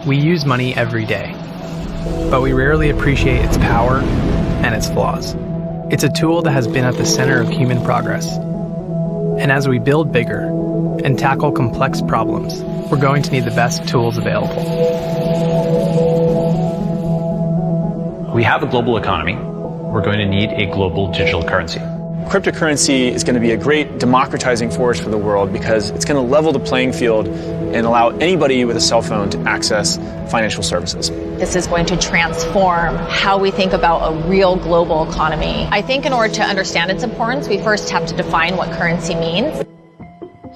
We use money every day, but we rarely appreciate its power and its flaws. It's a tool that has been at the center of human progress. And as we build bigger and tackle complex problems, we're going to need the best tools available. We have a global economy. We're going to need a global digital currency. Cryptocurrency is going to be a great democratizing force for the world because it's going to level the playing field and allow anybody with a cell phone to access financial services. This is going to transform how we think about a real global economy. I think in order to understand its importance, we first have to define what currency means.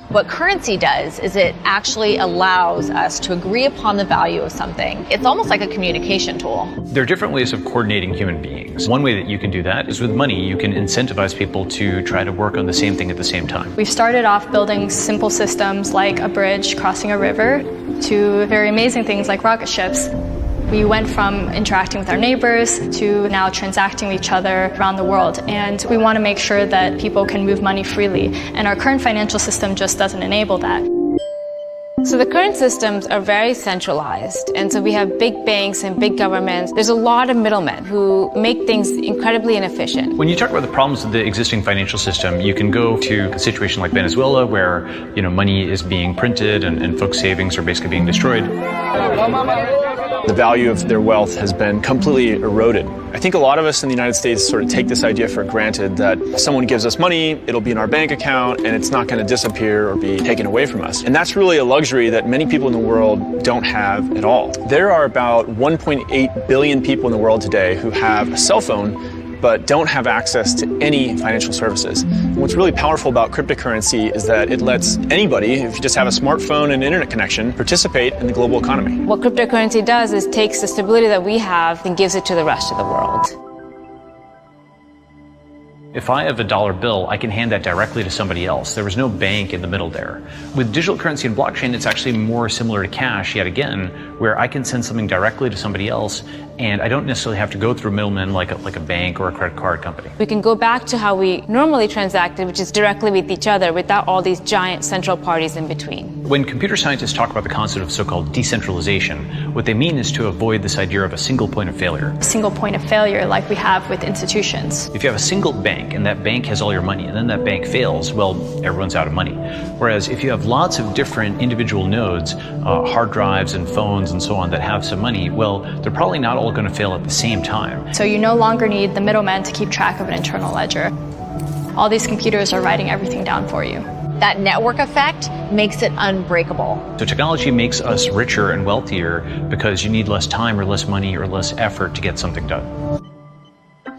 What currency does is it actually allows us to agree upon the value of something. It's almost like a communication tool. There are different ways of coordinating human beings. One way that you can do that is with money. You can incentivize people to try to work on the same thing at the same time. We've started off building simple systems like a bridge crossing a river to very amazing things like rocket ships. We went from interacting with our neighbors to now transacting with each other around the world. And we want to make sure that people can move money freely. And our current financial system just doesn't enable that. So the current systems are very centralized. And so we have big banks and big governments. There's a lot of middlemen who make things incredibly inefficient. When you talk about the problems of the existing financial system, you can go to a situation like Venezuela where, money is being printed and folks' savings are basically being destroyed. The value of their wealth has been completely eroded. I think a lot of us in the United States sort of take this idea for granted that if someone gives us money, it'll be in our bank account and it's not going to disappear or be taken away from us. And that's really a luxury that many people in the world don't have at all. There are about 1.8 billion people in the world today who have a cell phone but don't have access to any financial services. And what's really powerful about cryptocurrency is that it lets anybody, if you just have a smartphone and internet connection, participate in the global economy. What cryptocurrency does is takes the stability that we have and gives it to the rest of the world. If I have a dollar bill, I can hand that directly to somebody else. There was no bank in the middle there. With digital currency and blockchain, it's actually more similar to cash, yet again, where I can send something directly to somebody else, and I don't necessarily have to go through middlemen like a bank or a credit card company. We can go back to how we normally transacted, which is directly with each other without all these giant central parties in between. When computer scientists talk about the concept of so-called decentralization, what they mean is to avoid this idea of a single point of failure. A single point of failure like we have with institutions. If you have a single bank and that bank has all your money and then that bank fails, well, everyone's out of money. Whereas if you have lots of different individual nodes, hard drives and phones and so on that have some money, well, they're probably not all going to fail at the same time. So you no longer need the middleman to keep track of an internal ledger. All these computers are writing everything down for you. That network effect makes it unbreakable. So technology makes us richer and wealthier because you need less time or less money or less effort to get something done.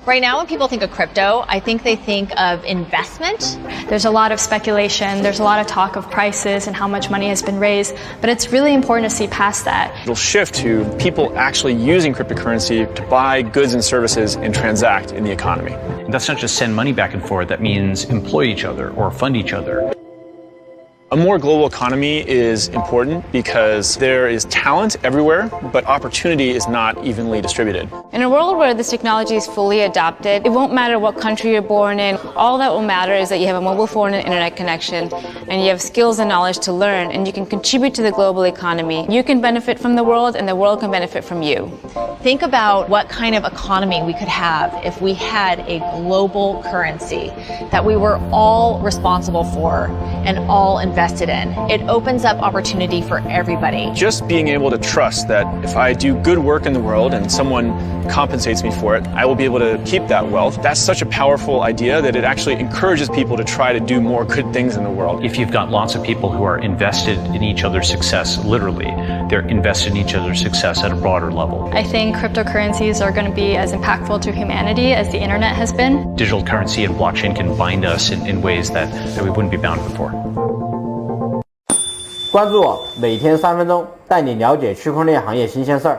Right now, when people think of crypto, I think they think of investment. There's a lot of speculation, there's a lot of talk of prices and how much money has been raised, but it's really important to see past that. It'll shift to people actually using cryptocurrency to buy goods and services and transact in the economy. And that's not just send money back and forth, that means employ each other or fund each other. A more global economy is important because there is talent everywhere, but opportunity is not evenly distributed. In a world where this technology is fully adopted, it won't matter what country you're born in. All that will matter is that you have a mobile phone and internet connection, and you have skills and knowledge to learn, and you can contribute to the global economy. You can benefit from the world, and the world can benefit from you. Think about what kind of economy we could have if we had a global currency that we were all responsible for and all invested in. It opens up opportunity for everybody. Just being able to trust that if I do good work in the world and someone compensates me for it, I will be able to keep that wealth. That's such a powerful idea that it actually encourages people to try to do more good things in the world. If you've got lots of people who are invested in each other's success, literally, they're invested in each other's success at a broader level. I think cryptocurrencies are going to be as impactful to humanity as the internet has been. Digital currency and blockchain can bind us in ways that we wouldn't be bound before. 关注我，每天3分钟，带你了解区块链行业新鲜事儿。